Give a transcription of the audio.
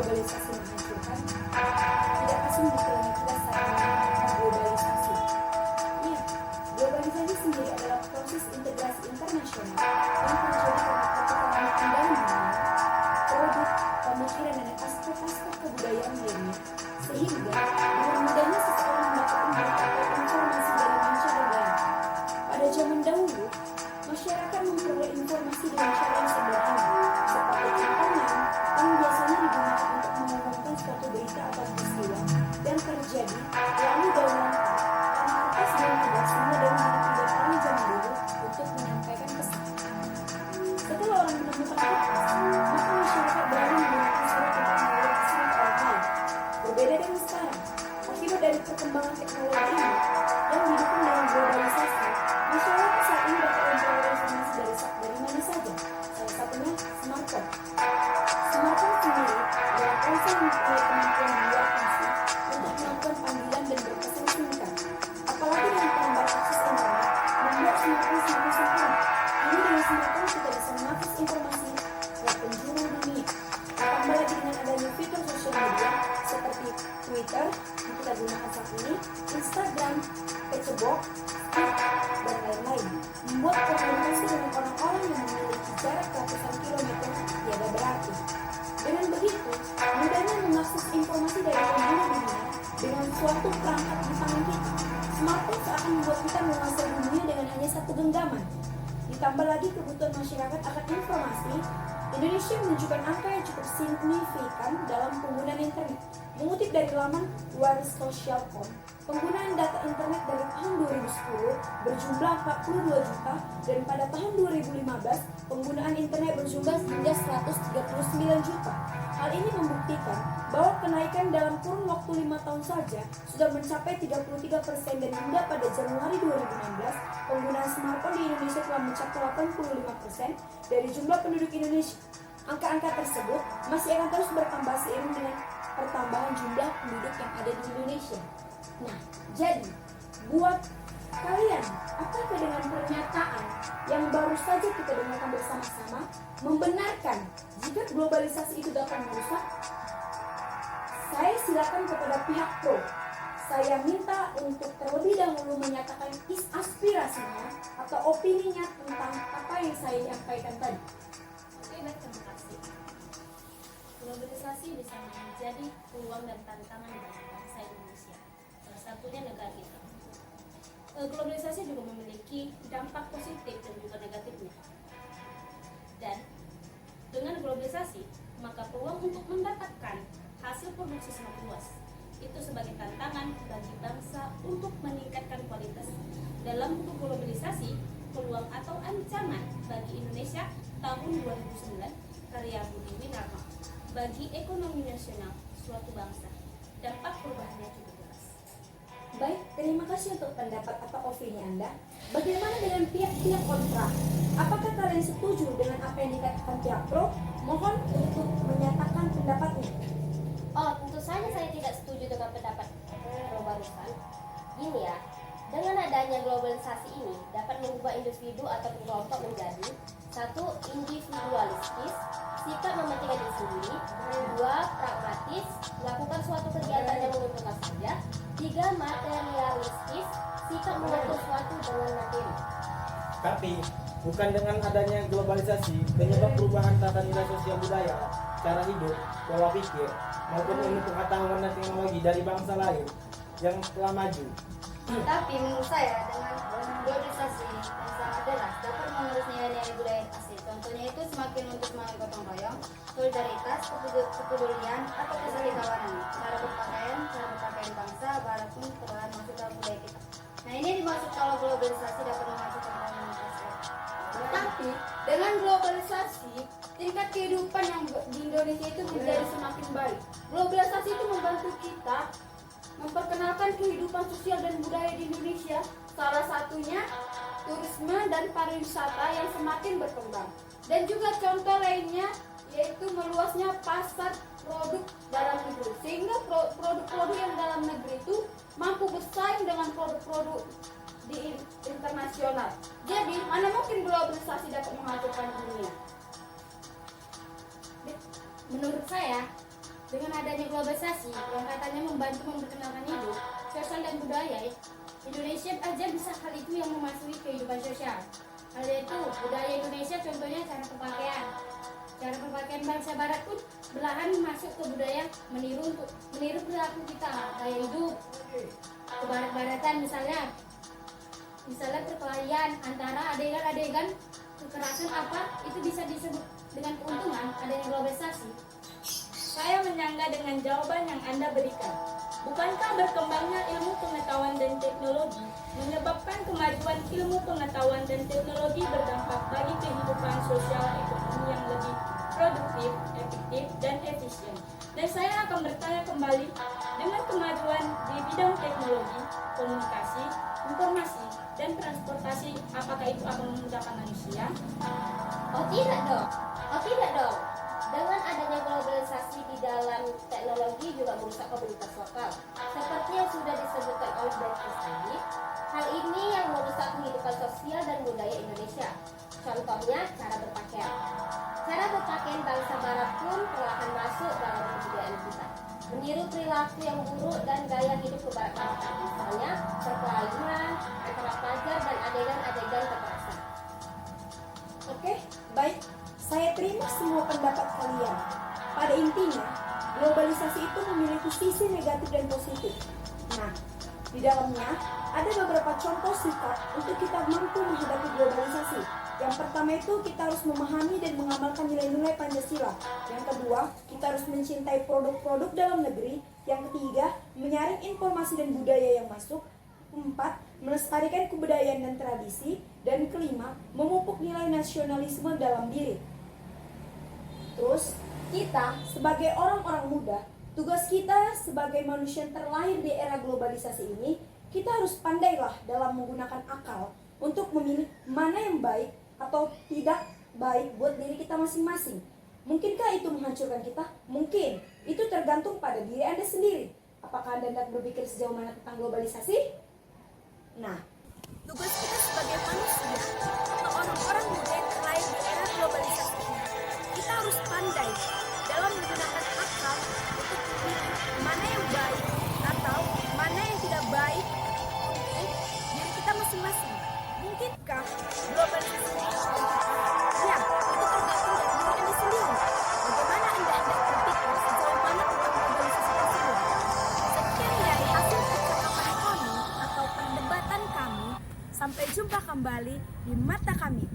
globalisasi menghancurkan? Tidak asing di telinga kita saat mengatakan globalisasi. Iya, globalisasi sendiri adalah proses integrasi internasional yang terjadi karena pertukaran kembali dunia, produk, pemikiran, dan aspek-aspek kebudayaan lainnya, sehingga dengan mudahnya seseorang mendapatkan berita atau informasi dari mancanegara. Pada zaman dahulu, masyarakat memperoleh informasi dengan cara yang sederhana, seperti internet yang biasanya digunakan untuk mengumumkan suatu berita atau peristiwa yang terjadi, lalu daunkan karena kertas dan tugas semua dan tidak paling zaman dulu untuk menyampaikan pesan. Setelah orang menemukan kertas, maka masyarakat beralih menggunakan surat untuk melewati online. Berbeda dengan sekarang, akibat dari perkembangan teknologi ini yang didukung dengan globalisasi, masyarakat saat ini dapat memperoleh informasi dari mana saja. Salah satunya smartphone. Smartphone sendiri adalah ponsel yang mempunyai kemampuan luar biasa untuk melakukan panggilan dan berpesan singkat. Apalagi dengan penambahan akses internet, membuat smartphone semakin sempurna. Ini dengan smartphone kita bisa mengakses informasi ke penjuru dunia. Ditambah lagi dengan adanya fitur sosial media seperti Twitter yang kita gunakan saat ini, Instagram, Facebook, dan lain-lain, membuat komunikasi dengan orang-orang yang memiliki jarak ratusan kilometer tiada berarti. Dengan begitu, mudahnya mengakses informasi dari penjuru dunia dengan suatu perangkat di tangan kita. Smartphone seakan membuat kita menguasai dunia dengan hanya satu genggaman. Ditambah lagi kebutuhan masyarakat akan informasi, Indonesia menunjukkan angka yang cukup signifikan dalam penggunaan internet. Mengutip dari laman Waris.com, penggunaan data internet dari tahun 2010 berjumlah 42 juta dan pada tahun 2015 penggunaan internet berjumlah hingga 139 juta. Hal ini membuktikan bahwa kenaikan dalam kurun waktu 5 tahun saja sudah mencapai 33% dan hingga pada Januari 2016 penggunaan smartphone di Indonesia telah mencapai 85% dari jumlah penduduk Indonesia. Angka-angka tersebut masih akan terus bertambah seiring dengan pertambahan jumlah penduduk yang ada di Indonesia. Nah, jadi buat kalian, apakah dengan pernyataan yang baru saja kita dengarkan bersama-sama membenarkan jika globalisasi itu dapat merusak? Saya silakan kepada pihak pro. Saya minta untuk terlebih dahulu menyatakan aspirasinya atau opininya tentang apa yang saya sampaikan tadi. Oke, baik, terima kasih. Globalisasi bisa menjadi peluang dan tantangan bagi bangsa Indonesia. Salah satunya negara kita. Globalisasi juga memiliki dampak positif dan juga negatifnya. Dan dengan globalisasi, maka peluang untuk mendapatkan hasil produksi semakin luas. Itu sebagai tantangan bagi bangsa untuk meningkatkan kualitas. Dalam bentuk globalisasi, peluang atau ancaman bagi Indonesia tahun 2009 karya Budi Winarno bagi ekonomi nasional suatu bangsa. Dampak perubahannya cukup jelas. Baik, terima kasih untuk pendapat atau opini Anda. Bagaimana dengan pihak-pihak kontra? Apakah kalian setuju dengan apa yang dikatakan pihak pro? Mohon untuk menyatakan pendapatnya. Oh, tentu saja saya tidak setuju dengan pendapat pro barusan. Gini ya, dengan adanya globalisasi ini dapat mengubah individu atau kelompok menjadi satu, individualistis, sikap mementingkan diri sendiri. Dua, pragmatis, melakukan suatu kegiatan yang menguntungkan saja. Tiga, materialistis, sikap mengatur suatu dengan materi. Tapi bukan dengan adanya globalisasi penyebab perubahan tata nilai sosial budaya, cara hidup, pola pikir, maupun ilmu pengetahuan dan teknologi dari bangsa lain yang telah maju. Tapi menurut saya dengan globalisasi yang sangat jelas dapat mengurus nilai-nilai budaya asli. Contohnya itu semakin untuk semangat gotong royong, solidaritas, kepedulian, atau kesalikawanan. Cara berpakaian bangsa, walaupun terlalu masuk dalam budaya kita. Nah, ini dimaksud kalau globalisasi dapat menghasilkan komunikasi. Tetapi dengan globalisasi, tingkat kehidupan yang di Indonesia itu menjadi semakin baik. Globalisasi itu membantu kita memperkenalkan kehidupan sosial dan budaya di Indonesia. Salah satunya turisme dan pariwisata yang semakin berkembang. Dan juga contoh lainnya yaitu meluasnya pasar produk dalam negeri. Sehingga produk-produk yang dalam negeri itu mampu bersaing dengan produk-produk di internasional. Jadi, mana mungkin globalisasi dapat menghancurkan dunia? Menurut saya, Dengan adanya globalisasi yang katanya membantu memperkenalkan hidup, sosial dan budaya, Indonesia aja bisa hal itu yang memasuki kehidupan sosial. Hal itu budaya Indonesia, contohnya cara berpakaian. Cara berpakaian bangsa Barat pun belahan masuk ke budaya meniru perilaku kita, gaya hidup. Kebarat-baratan misalnya perkelahian antara adegan-adegan kekerasan apa itu bisa disebut dengan keuntungan adanya globalisasi. Saya menyangga dengan jawaban yang Anda berikan. Bukankah berkembangnya ilmu pengetahuan dan teknologi menyebabkan kemajuan ilmu pengetahuan dan teknologi berdampak bagi kehidupan sosial ekonomi yang lebih produktif, efektif, dan efisien? Dan saya akan bertanya kembali, dengan kemajuan di bidang teknologi, komunikasi, informasi, dan transportasi, apakah itu akan memudahkan manusia? Oh tidak dong. Dengan adanya globalisasi di dalam teknologi juga merusak komunitas lokal. Seperti yang sudah disebutkan oleh Beatrice tadi, hal ini yang merusak kehidupan sosial dan budaya Indonesia. Contohnya cara berpakaian. Cara berpakaian bangsa Barat pun perlahan masuk dalam kebudayaan kita. Meniru perilaku yang buruk dan gaya hidup kebarat-baratan, misalnya perkelahian antara pelajar dan adegan-adegan kekerasan. Oke, baik. Saya terima semua pendapat kalian. Pada intinya, globalisasi itu memiliki sisi negatif dan positif. Nah, di dalamnya ada beberapa contoh sikap untuk kita mampu menghadapi globalisasi. Yang pertama itu kita harus memahami dan mengamalkan nilai-nilai Pancasila. Yang kedua, kita harus mencintai produk-produk dalam negeri. Yang ketiga, menyaring informasi dan budaya yang masuk. Keempat, melestarikan kebudayaan dan tradisi. Dan kelima, memupuk nilai nasionalisme dalam diri. Terus, kita sebagai orang-orang muda, tugas kita sebagai manusia yang terlahir di era globalisasi ini, kita harus pandailah dalam menggunakan akal untuk memilih mana yang baik atau tidak baik buat diri kita masing-masing. Mungkinkah itu menghancurkan kita? Mungkin. Itu tergantung pada diri Anda sendiri. Apakah Anda hendak berpikir sejauh mana tentang globalisasi? Nah, Tugas kita sebagai manusia atau orang-orang muda yang terlahir di era globalisasi ini, kita harus pandai dalam menggunakan akal untuk memilih mana yang baik atau mana yang tidak baik untuk diri kita masing-masing. Mungkinkah globalisasi ini ya, itu tergantung dari diri Anda sendiri. Bagaimana Anda berpikir sejauh mana tentang globalisasi tersebut? Sekian dari hasil percakapan kami atau perdebatan kami. Sampai jumpa kembali di mata kami.